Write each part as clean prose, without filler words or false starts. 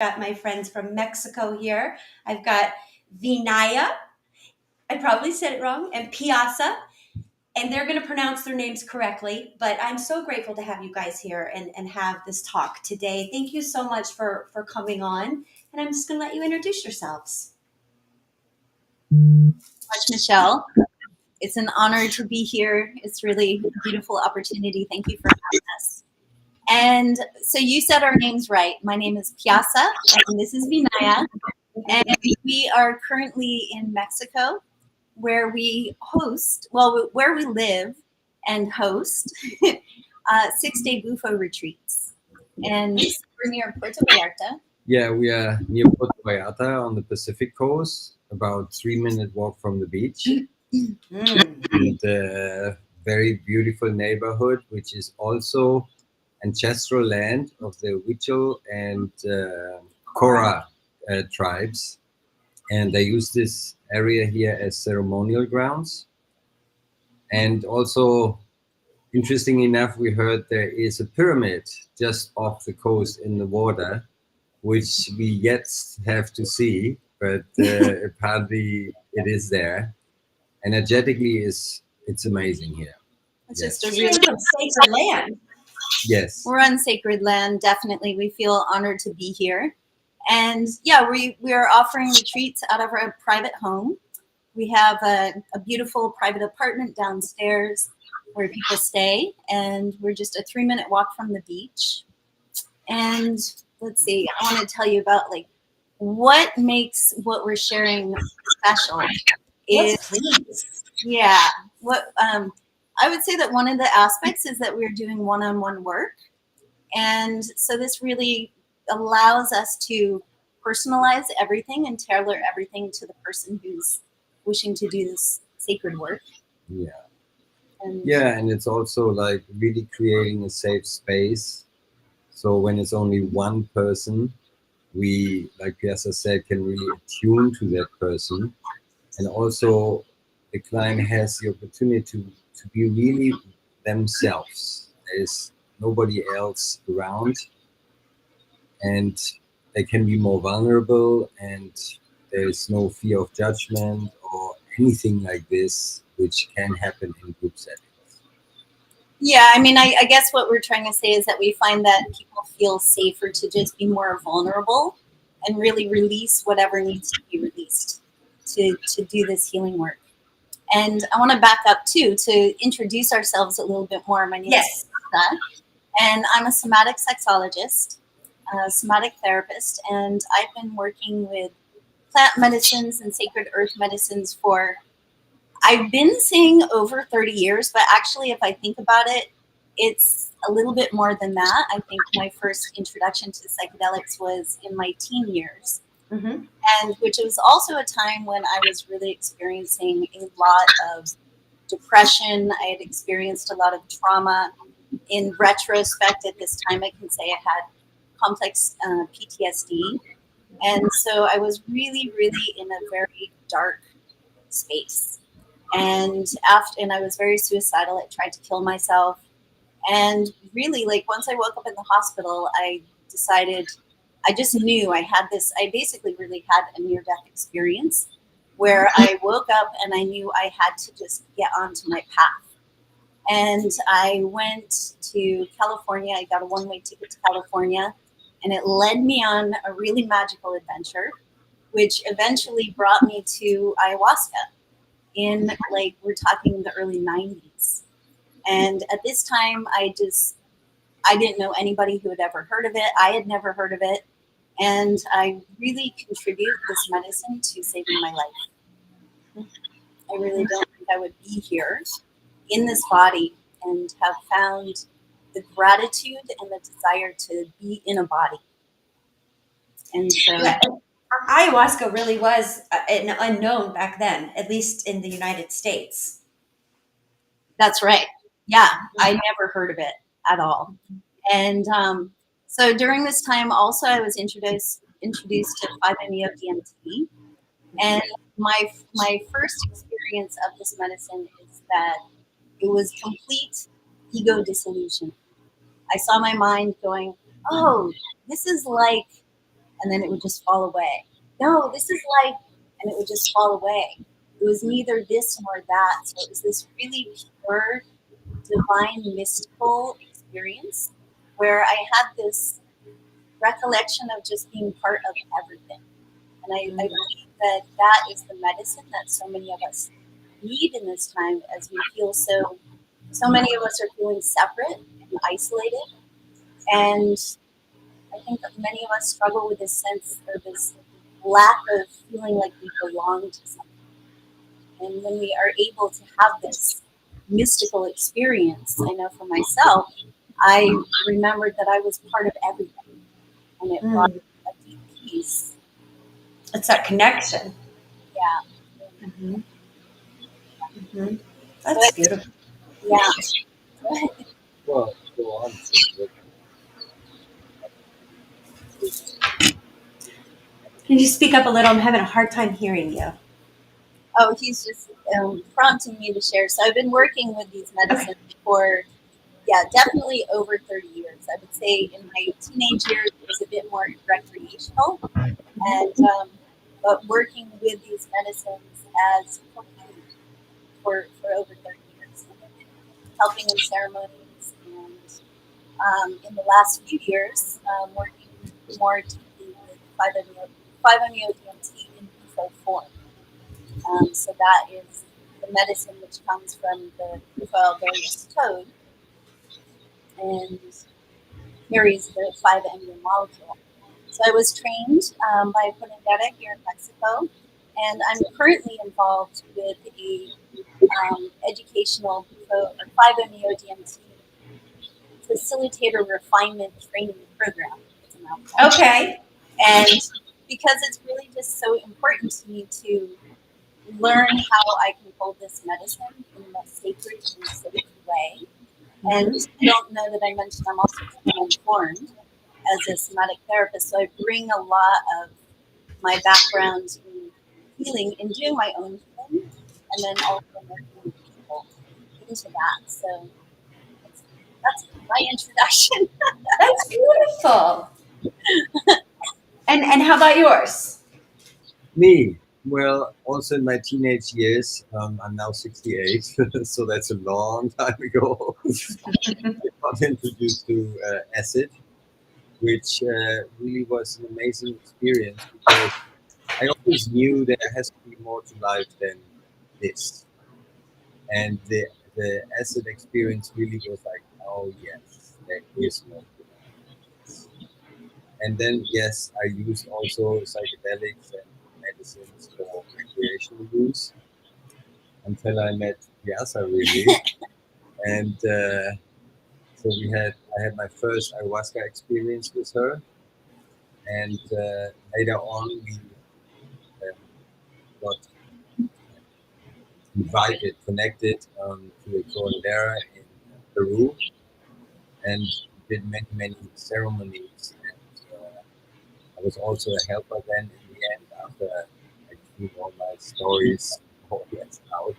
Got my friends from Mexico here. I've got Vinaya, I probably said it wrong, and Pyasa, and they're going to pronounce their names correctly. But I'm so grateful to have you guys here and have this talk today. Thank you so much for coming on. And I'm just going to let you introduce yourselves. Much, Michelle. It's an honor to be here. It's really a beautiful opportunity. Thank you for having us. And so you said our names right. My name is Pyasa, and this is Vinaya. And we are currently in Mexico, where we host, where we live and host 6-day Bufo retreats. And we're near Puerto Vallarta. Yeah, we are near Puerto Vallarta on the Pacific coast, about 3-minute walk from the beach. And very beautiful neighborhood, which is also ancestral land of the Huichol and Cora tribes. And they use this area here as ceremonial grounds. And also, interesting enough, we heard there is a pyramid just off the coast in the water, which we yet have to see, but apparently it is there. Energetically, it's amazing here. It's Yes. just a really sacred land. Yes. We're on sacred land, definitely. We feel honored to be here. And yeah, we are offering retreats out of our private home. We have a beautiful private apartment downstairs where people stay, and we're just a 3-minute walk from the beach. And let's see, I want to tell you about like what makes what we're sharing special. Yeah, what I would say that one of the aspects is that we're doing one-on-one work. And so this really allows us to personalize everything and tailor everything to the person who's wishing to do this sacred work. Yeah. And it's also like really creating a safe space. So when it's only one person, we, like Pyasa said, can really attune to that person. And also the client has the opportunity to be really themselves. There's nobody else around, and they can be more vulnerable, and there's no fear of judgment or anything like this, which can happen in group settings. Yeah, I mean, I guess what we're trying to say is that we find that people feel safer to just be more vulnerable and really release whatever needs to be released to do this healing work. And I want to back up too to introduce ourselves a little bit more. My name is Maestra, and I'm a somatic sexologist, a somatic therapist, and I've been working with plant medicines and sacred earth medicines for, I've been saying over 30 years, but actually if I think about it, it's a little bit more than that. I think my first introduction to psychedelics was in my teen years. Mm-hmm. And which was also a time when I was really experiencing a lot of depression. I had experienced a lot of trauma. In retrospect, at this time, I can say I had complex PTSD. And so I was really, really in a very dark space. And I was very suicidal. I tried to kill myself. And really, like, once I woke up in the hospital, I decided, I just knew I basically really had a near-death experience where I woke up and I knew I had to just get onto my path. And I went to California. I got a one-way ticket to California, and it led me on a really magical adventure, which eventually brought me to ayahuasca in, like, we're talking the early 90s. And at this time, I didn't know anybody who had ever heard of it. I had never heard of it. And I really contribute this medicine to saving my life. I really don't think I would be here in this body and have found the gratitude and the desire to be in a body. And so ayahuasca really was an unknown back then, at least in the United States. That's right. Yeah, I never heard of it at all. And so during this time, also, I was introduced to Five-MEO DMT. And my first experience of this medicine is that it was complete ego dissolution. I saw my mind going, oh, this is like and then it would just fall away. No, this is life, and it would just fall away. It was neither this nor that. So it was this really pure, divine, mystical experience where I had this recollection of just being part of everything. And I believe that that is the medicine that so many of us need in this time, as we feel so many of us are feeling separate and isolated. And I think that many of us struggle with this sense or this lack of feeling like we belong to something. And when we are able to have this mystical experience, I know for myself, I remembered that I was part of everything. And it brought a deep peace. It's that connection. Yeah. Mm-hmm. Mm-hmm. That's beautiful. Yeah. Well, go on. Can you speak up a little? I'm having a hard time hearing you. Oh, he's just prompting me to share. So I've been working with these medicines for, definitely over 30 years. I would say in my teenage years, it was a bit more recreational. And, but working with these medicines as co-healing for over 30 years, helping in ceremonies, and in the last few years, working more deeply with 5-MeO DMT in Bufo form. So that is the medicine which comes from the Bufo toad and carries the 5-MeO molecule. So I was trained by Ponendera here in Mexico, and I'm currently involved with a educational Bufo or 5-MeO DMT Facilitator Refinement Training Program. It's a mouthful. Okay. And because it's really just so important to me to learn how I can hold this medicine in the most sacred and safe way. And I don't know that I mentioned I'm also informed as a somatic therapist, so I bring a lot of my background in healing and doing my own healing, and then also working with people into that. So that's my introduction. That's beautiful. And how about yours? Me, well, also in my teenage years, I'm now 68, so that's a long time ago. I got introduced to acid, which really was an amazing experience because I always knew there has to be more to life than this. And the acid experience really was like, oh yes, there is more to life. And then, yes, I used also psychedelics and medicines for recreational use until I met Pyasa, really. And so I had my first ayahuasca experience with her. And later on, we got invited, connected to a curandera in Peru and did many, many ceremonies. And I was also a helper then in the end after I threw all my stories more or less out.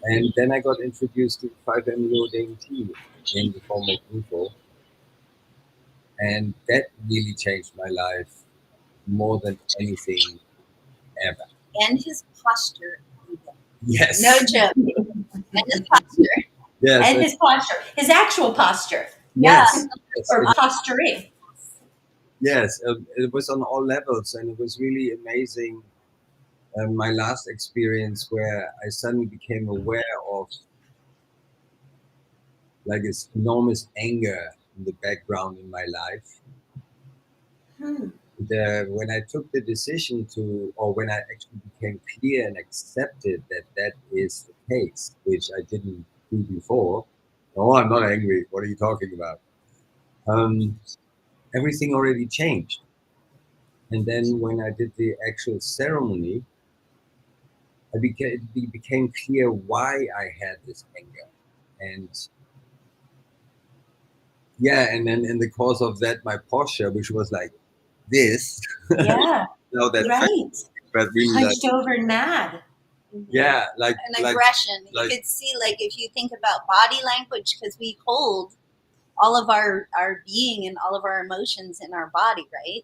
And then I got introduced to 5-MeO DMT in the form of Bufo. And that really changed my life more than anything ever. And his posture. Yes. No joke. And his posture. Yes. And his posture, his actual posture, Yes. Yes. or posturing. Yes. It was on all levels, and it was really amazing. My last experience where I suddenly became aware of like this enormous anger in the background in my life. When I took the decision to, or when I actually became clear and accepted that that is the case, which I didn't do before. Oh, I'm not angry. What are you talking about? Everything already changed. And then when I did the actual ceremony, it became clear why I had this anger. And yeah, and then in the course of that, my posture, which was like this, Yeah. now that Right. but really like, Hunched over and mad. yeah, like An aggression. like, you could see, like, if you think about body language, because we hold all of our being and all of our emotions in our body, right?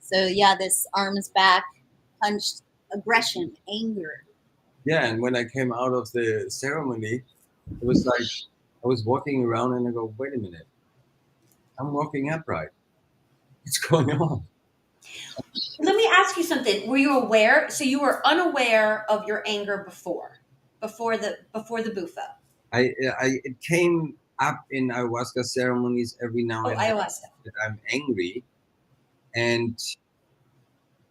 So yeah, this arms back, punched aggression, anger. Yeah, and when I came out of the ceremony, it was like I was walking around and I go, wait a minute, I'm walking upright. What's going on? Let me ask you something. Were you aware? So you were unaware of your anger before the Bufo. It came up in ayahuasca ceremonies every now Oh, and then ayahuasca. that I'm angry, and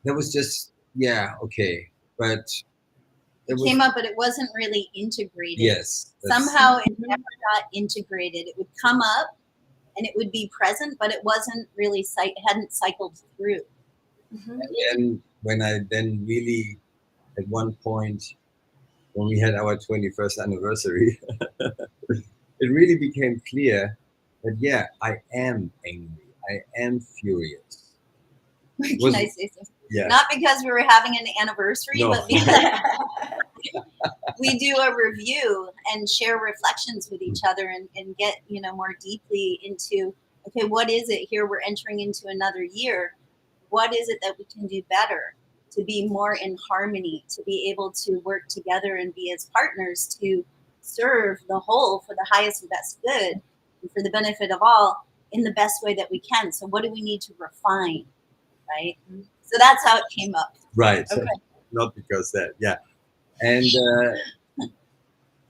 that was just yeah okay, but It it was came up, but it wasn't really integrated. yes. Somehow it Mhm. never got integrated. It would come up and it would be present, but it wasn't really it hadn't cycled through. Mhm. And then when I then really at one point when we had our 21st anniversary, it really became clear that yeah, I am angry, I am furious. Can I say something? Yeah. Not because we were having an anniversary, No. but because we do a review and share reflections with each other and get, more deeply into, okay, what is it here? We're entering into another year. What is it that we can do better to be more in harmony, to be able to work together and be as partners to serve the whole for the highest and best good and for the benefit of all in the best way that we can. So what do we need to refine, right? So that's how it came up. Right. Okay. Not because that. Yeah. And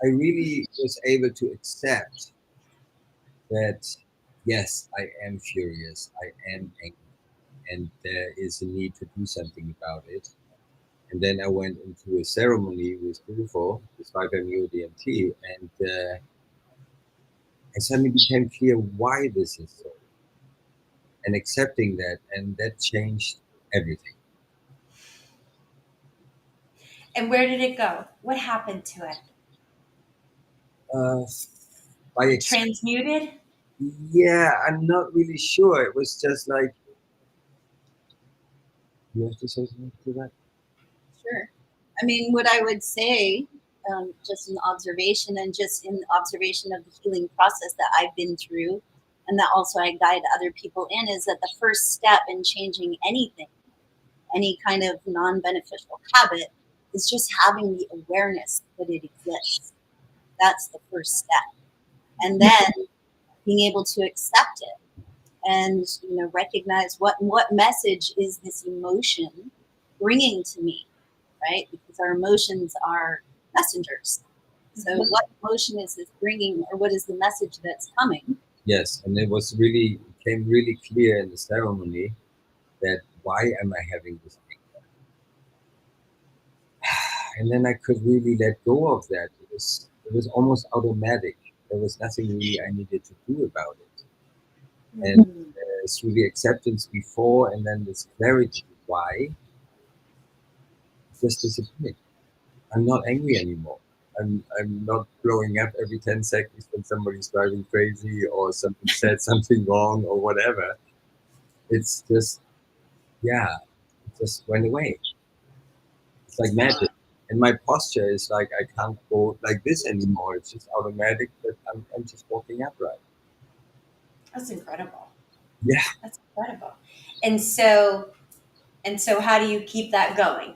I really was able to accept that, yes, I am furious, I am angry, and there is a need to do something about it. And then I went into a ceremony with Bufo, with Five-MEO DMT, and it suddenly became clear why this is so, and accepting that, and that changed everything. And where did it go? What happened to it? Uh, by Transmuted? yeah, I'm not really sure. It was just like, you have to say something to that? Sure. I mean, what I would say, just in observation and just in observation of the healing process that I've been through, and that also I guide other people in, is that the first step in changing anything, any kind of non beneficial habit, is just having the awareness that it exists. That's the first step. And then being able to accept it and recognize what message is this emotion bringing to me, right? Because our emotions are messengers. So Mhm. what emotion is this bringing, or what is the message that's coming? Yes, and it came really clear in the ceremony that why am I having this anger? And then I could really let go of that. It was almost automatic. There was nothing really I needed to do about it. And Mm. it's really acceptance before, and then this clarity why it just disappeared. I'm not angry anymore. I'm not blowing up every 10 seconds when somebody's driving crazy or somebody said something wrong or whatever. It's just yeah, it just went away. It's like magic. And my posture is like I can't go like this anymore. It's just automatic that I'm just walking upright. That's incredible. Yeah. That's incredible. And so how do you keep that going?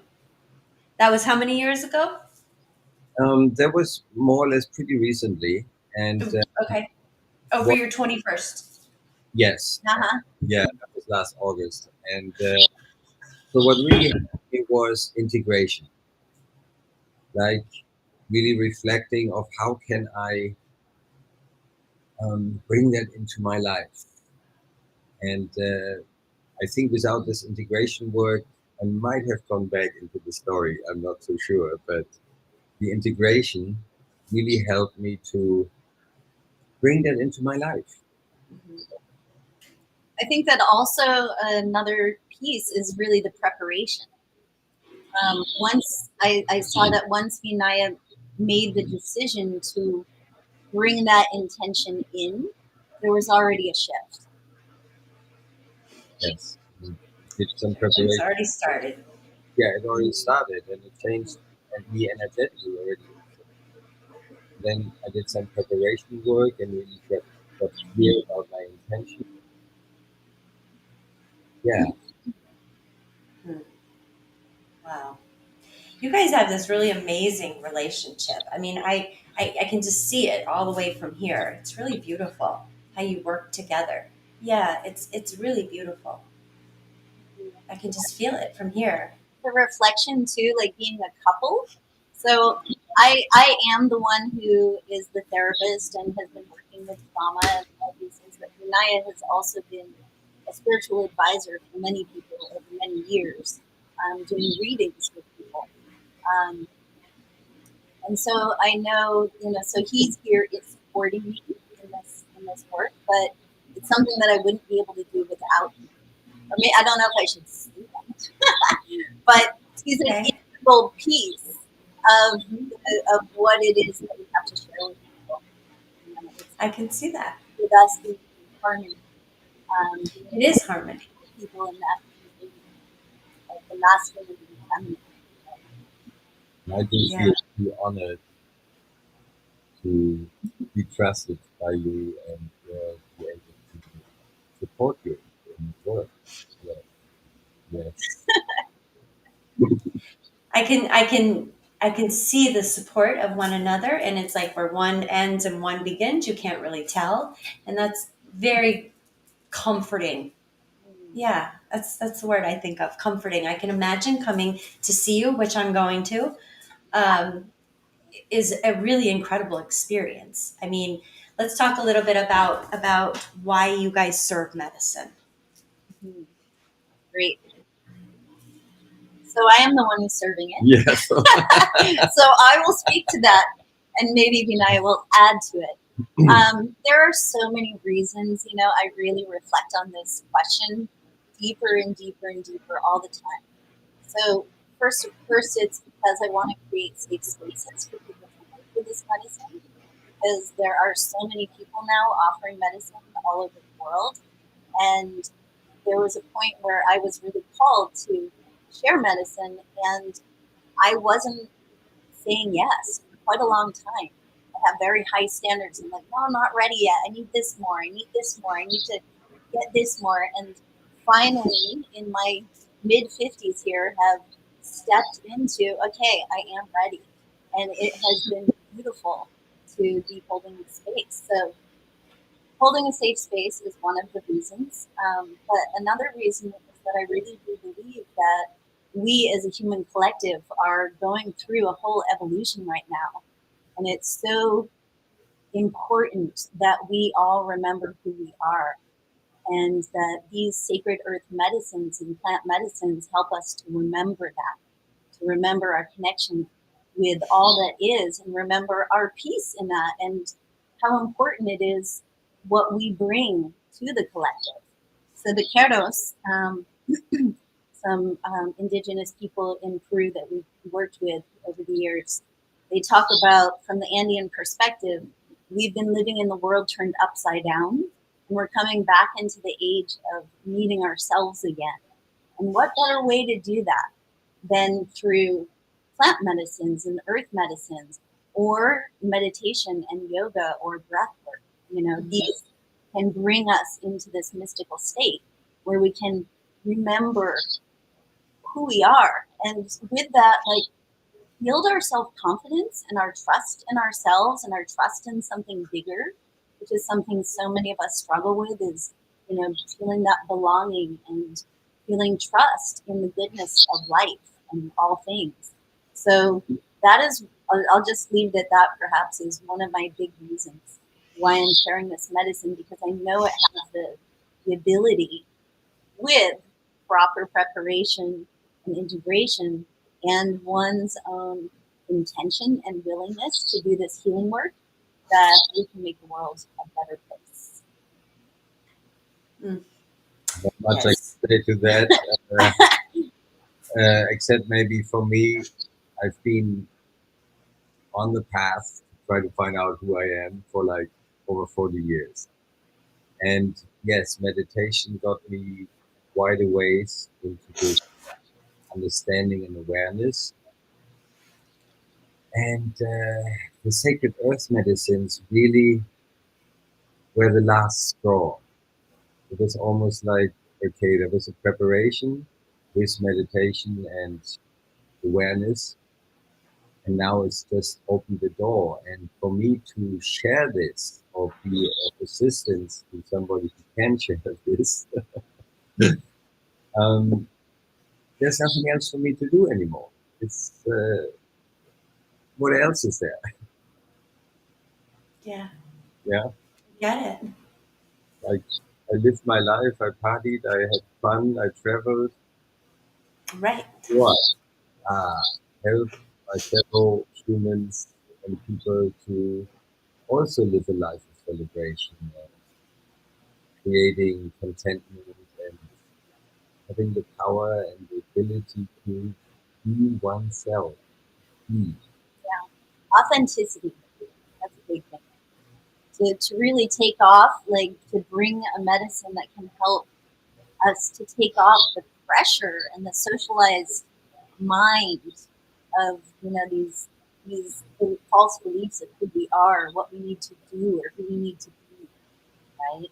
That was how many years ago? That was more or less pretty recently. And Okay. Oh, for what, your 21st. yes, Uh-huh. yeah, that was last August. And so what really helped me was integration, like really reflecting of how can I bring that into my life. And I think without this integration work, I might have gone back into the story. I'm not so sure, but the integration really helped me to bring that into my life. Mhm. I think that also another piece is really the preparation. Once I saw that once Vinaya made the decision to bring that intention in, there was already a shift. Yes, we did some It's preparation. already started. Yeah, it already started and it changed me energetically already. Then I did some preparation work and really got clear about my intention. Yeah, You guys have this really amazing relationship. I mean, I can just see it all the way from here. It's really beautiful how you work together. Yeah, it's really beautiful. I can just feel it from here. The reflection too, like being a couple. So I am the one who is the therapist and has been working with trauma and all these things, but Vinaya has also been a spiritual advisor for many people over many years, doing readings with people. Um, and so I know, so he's here, it's supporting me in this work, but it's something that I wouldn't be able to do without him. Or maybe, I don't know if I should say that, but he's an Okay. integral piece of what it is that we have to share with people. It's I can see that. with us being in harmony, It being is harmony. people in that, like the masculine and the feminine. I do Yeah. feel really honored to be trusted by you and be able to support you in your work. Yeah. Yes. I can see the support of one another, and it's like where one ends and one begins, you can't really tell, and that's very comforting. Yeah, that's the word I think of, comforting. I can imagine coming to see you, which I'm going to, um, is a really incredible experience. I mean, let's talk a little bit about why you guys serve medicine. Mhm. Great. So I am the one who's serving it. Yes. So I will speak to that, and maybe Vinaya will add to it. There are so many reasons, I really reflect on this question deeper and deeper and deeper all the time. So first, it's because I want to create safe spaces for people to work with this medicine, because there are so many people now offering medicine all over the world, and there was a point where I was really called to share medicine, and I wasn't saying yes for quite a long time. I have very high standards. I'm like, no, I'm not ready yet. I need this more. I need this more. I need to get this more. And finally, in my mid 50s here, have stepped into, okay, I am ready. And it has been beautiful to be holding the space. So holding a safe space is one of the reasons. But another reason is that I really do believe that we as a human collective are going through a whole evolution right now. And it's so important that we all remember who we are, and that these sacred earth medicines and plant medicines help us to remember that, to remember our connection with all that is, and remember our peace in that, and how important it is what we bring to the collective. So the Keros, some indigenous people in Peru that we've worked with over the years, they talk about, from the Andean perspective, we've been living in the world turned upside down, and we're coming back into the age of meeting ourselves again. And what better way to do that than through plant medicines and earth medicines, or meditation and yoga or breath work? These can bring us into this mystical state where we can remember who we are. And with that, like, build our self-confidence and our trust in ourselves and our trust in something bigger, which is something so many of us struggle with, is, feeling that belonging and feeling trust in the goodness of life and all things. So that is, I'll just leave it at that, perhaps, is one of my big reasons why I'm sharing this medicine, because I know it has the ability, with proper preparation and integration and one's own intention and willingness to do this healing work, that we can make the world a better place. Mm, Not much I yes. can say to that, except maybe for me, I've been on the path to try to find out who I am for like over 40 years. And yes, meditation got me quite a ways into this understanding and awareness. And the sacred earth medicines really were the last straw. It was almost like, okay, there was a preparation with meditation and awareness. And now it's just opened the door. And for me to share this or be of assistance to somebody who can share this, um, there's nothing else for me to do anymore. It's what else is there? Yeah. Yeah, Get it. like I lived my life. I partied. I had fun. I traveled. Right. What? Ah, help my fellow humans and people to also live a life of celebration, creating contentment and having the power and the ability to be oneself. Be. Yeah. Authenticity. That's a big thing. To really take off, like to bring a medicine that can help us to take off the pressure and the socialized mind of these false beliefs of who we are, what we need to do, or who we need to be, right?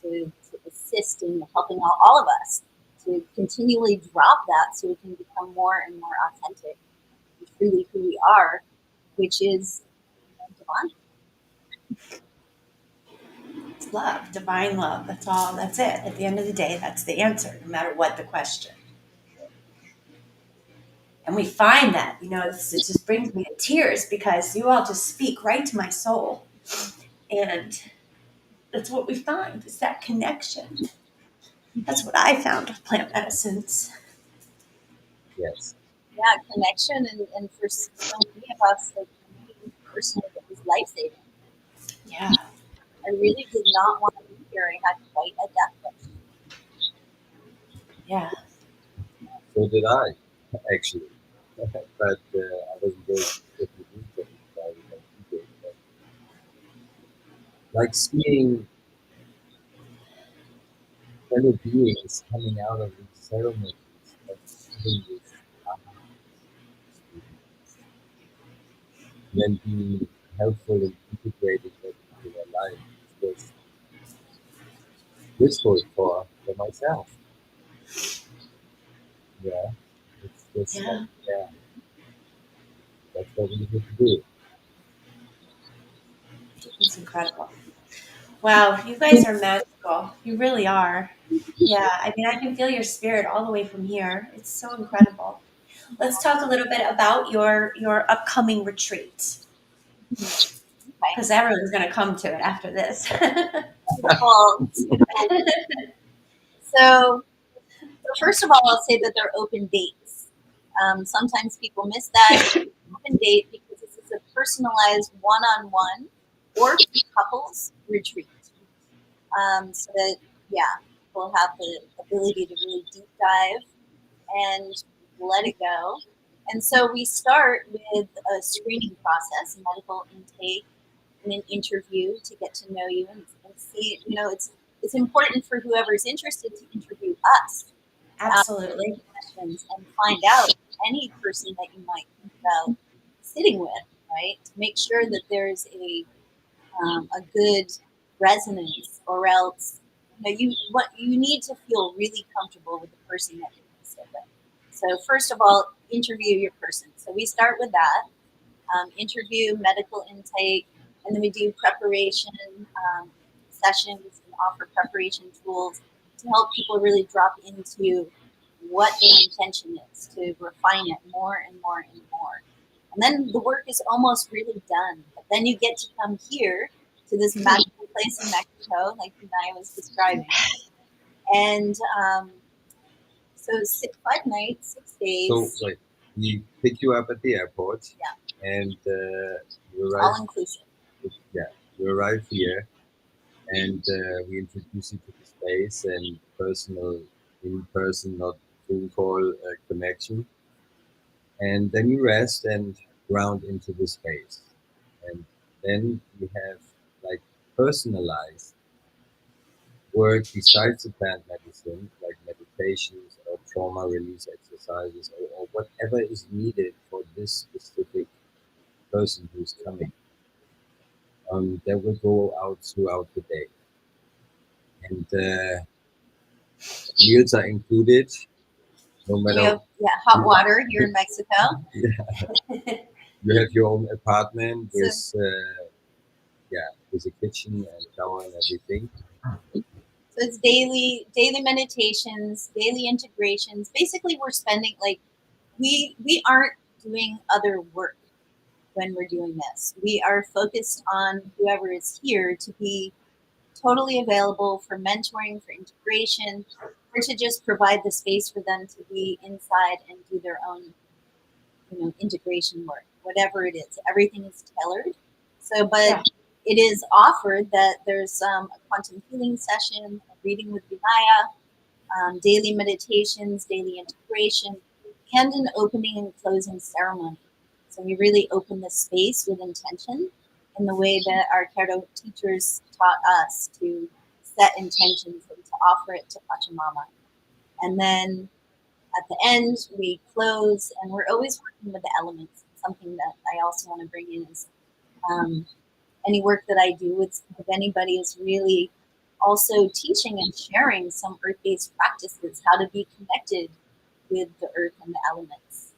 To assist in helping all of us to continually drop that so we can become more and more authentic and truly who we are, which is divine. It's love, divine love. That's all. That's it. At the end of the day, that's the answer, no matter what the question. And we find that, it just brings me to tears because you all just speak right to my soul. And that's what we find is that connection. That's what I found with plant medicines. Yes. Yeah, connection, and for so many of us, like for me personally, it was life saving. Yeah. I really did not want to be here. I had quite a death wish. Yeah. So did I, actually. But I wasn't going to get the details. I was like, okay, but like seeing fellow beings coming out of these ceremonies and having this aha experience, and then being helpful in integrating that into their life. It's just blissful for myself. Yeah. It's just like, Yeah. yeah, that's what we need to do. It's incredible. Wow, you guys are magical. You really are. Yeah, I mean, I can feel your spirit all the way from here. It's so incredible. Let's talk a little bit about your upcoming retreat Okay. because everyone's going to come to it after this. Beautiful. So, first of all, I'll say that they're open dates. Sometimes people miss that open date because this is a personalized one-on-one or for couples retreat. So that, yeah, people have the ability to really deep dive and let it go. And so we start with a screening process, a medical intake, and an interview to get to know you and see. It's important for whoever's interested to interview us, Absolutely. questions, and find out any person that you might think about sitting with, right? To make sure that there's a good resonance, or else you need to feel really comfortable with the person that you're going to sit with. So first of all, interview your person. So we start with that interview, medical intake, and then we do preparation sessions and offer preparation tools to help people really drop into what their intention is, to refine it more and more and more. And then the work is almost really done. But then you get to come here to this magical place in Mexico, like Vinaya was describing. And so 5 nights, 6 days, So, wait, we pick you up at the airport, yeah, and you arrive. all inclusive. Yeah, you arrive here, and we introduce you to the space and personal, in person, not Zoom call connection. And then you rest and ground into the space. And then we have like personalized work besides the plant medicine, like meditations or trauma release exercises or whatever is needed for this specific person who's coming. That will go out throughout the day. And meals are included, no We matter. have hot water here in Mexico. Yeah, You have your own apartment So, with yeah, with a kitchen and shower and everything. so it's daily meditations, daily integrations. Basically, we're spending like we aren't doing other work when we're doing this. We are focused on whoever is here to be totally available for mentoring, for integration, or to just provide the space for them to be inside and do their own, integration work, whatever it is. Everything is tailored. So, but Yeah. it is offered that there's a quantum healing session, a reading with Vinaya, daily meditations, daily integration, and an opening and closing ceremony. So we really open the space with intention in the way that our Kero teachers taught us to set intentions and to offer it to Pachamama. And then at the end, we close, and we're always working with the elements. Something that I also want to bring in is um, any work that I do with anybody is really also teaching and sharing some earth-based practices, how to be connected with the earth and the elements,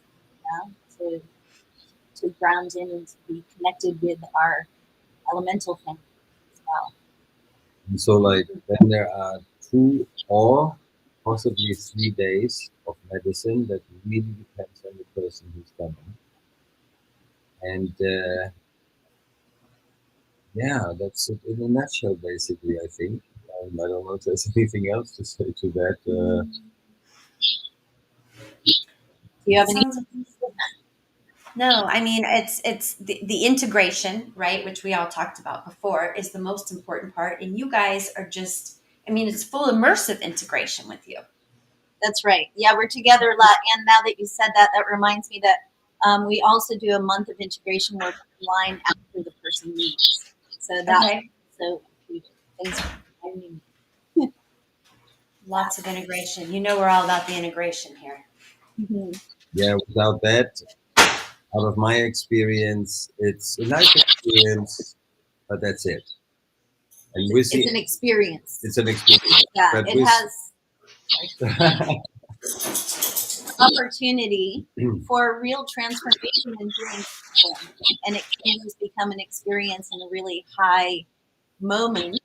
to ground in and to be connected with our elemental family as well. And so, like, then there are 2 or possibly 3 days of medicine that really depends on the person who's coming. And yeah, that's it in a nutshell, basically, I think. I don't know if there's anything else to say to that. Do you have any? Sounds No, I mean it's the integration, right, which we all talked about before, is the most important part. And you guys are just, I mean, it's full immersive integration with you. That's right. Yeah, we're together a lot. And now that you said that, that reminds me that we also do a month of integration work online after the person leaves. So that's Okay. so included. Thanks for reminding Lots of integration. You know, we're all about the integration here. me. Mhm. Yeah, without that, out of my experience, it's a nice experience, but that's it. And with It's an the, experience. it's an experience, Yeah, but it with has opportunity for real transformation and healing happen. And it can just become an experience and a really high moment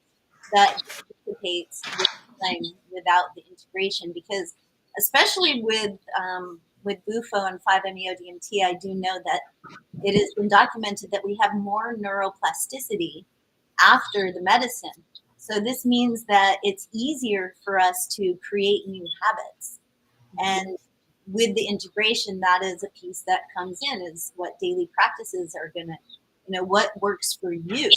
that dissipates with time without the integration. Because especially with Bufo and 5-MEO DMT, I do know that it has been documented that we have more neuroplasticity after the medicine. So this means that it's easier for us to create new habits. And with the integration, that is a piece that comes in, is what daily practices are going to, what works for you.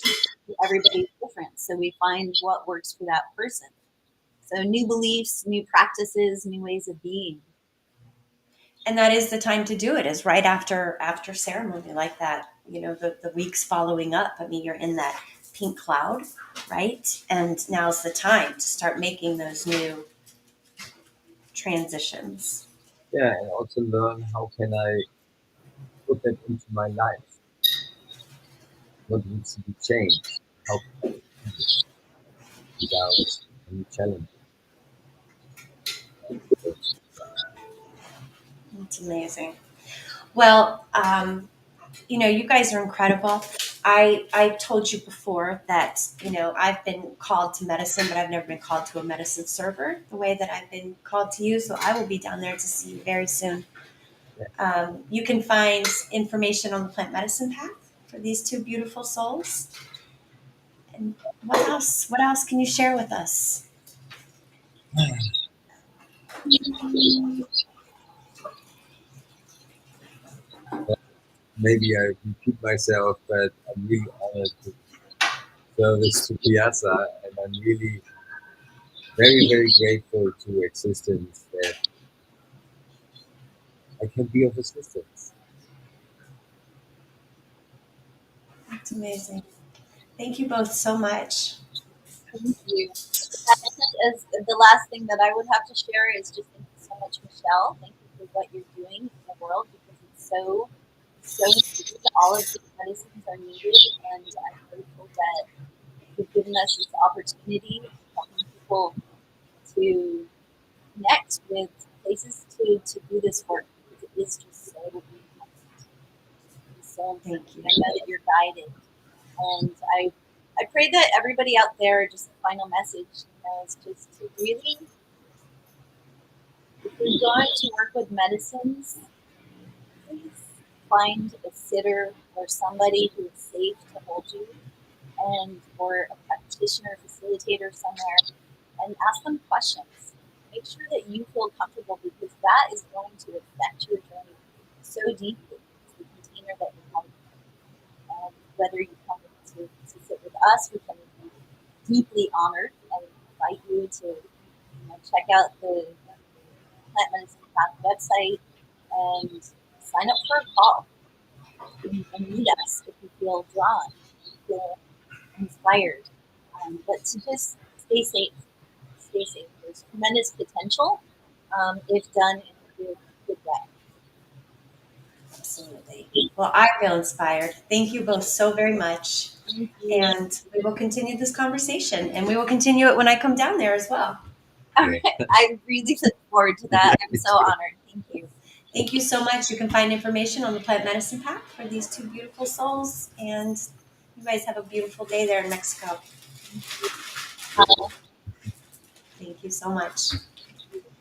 Everybody's different. So we find what works for that person. So new beliefs, new practices, new ways of being. And that is the time to do it, is right after ceremony like that. You know, the weeks following up. I mean, you're in that pink cloud, right? And now's the time to start making those new transitions. yeah, and also learn how can I put that into my life? What needs to be changed? How can I change it without any challenge? It's amazing. Well, you know, you guys are incredible. I told you before that, you know, I've been called to medicine, but I've never been called to a medicine server the way that I've been called to you. So I will be down there to see you very soon. Yeah. You can find information on the plant medicine path for these two beautiful souls. And what else? What else can you share with us? Maybe I repeat myself, but I'm really honored to service to Pyasa, and I'm really very, very grateful to existence that I can be of assistance. It's amazing. Thank you both so much. Thank you. As the last thing that I would have to share is just thank you so much, Michelle. Thank you for what you're doing in the world, because it's so needed. All of these medicines are needed, and I'm grateful that you've given us this opportunity, helping people to connect with places to do this work, because it is just so important. So So Thank you. I know that you're guided. And I pray that everybody out there, just the final message, is just to really, if you're going to work with medicines, please find a sitter or somebody who is safe to hold you, and or a practitioner, facilitator somewhere, and ask them questions. Make sure that you feel comfortable, because that is going to affect your journey so deeply. It's the container that you come in. And whether you come to sit with us, we can be deeply honored and invite you to check out the Plant Medicine Path website and sign up for a call and meet us if you feel drawn, if you feel inspired. But to just stay safe. Stay safe. There's tremendous potential if done in a good way. Absolutely. Well, I feel inspired. Thank you both so very much. Thank you. And we will continue this conversation, and we will continue it when I come down there as well. All right. I really look forward to that. I'm so honored. Thank you. Thank you so much. You can find information on the Plant Medicine Pack for these two beautiful souls. And you guys have a beautiful day there in Mexico. Thank you so much.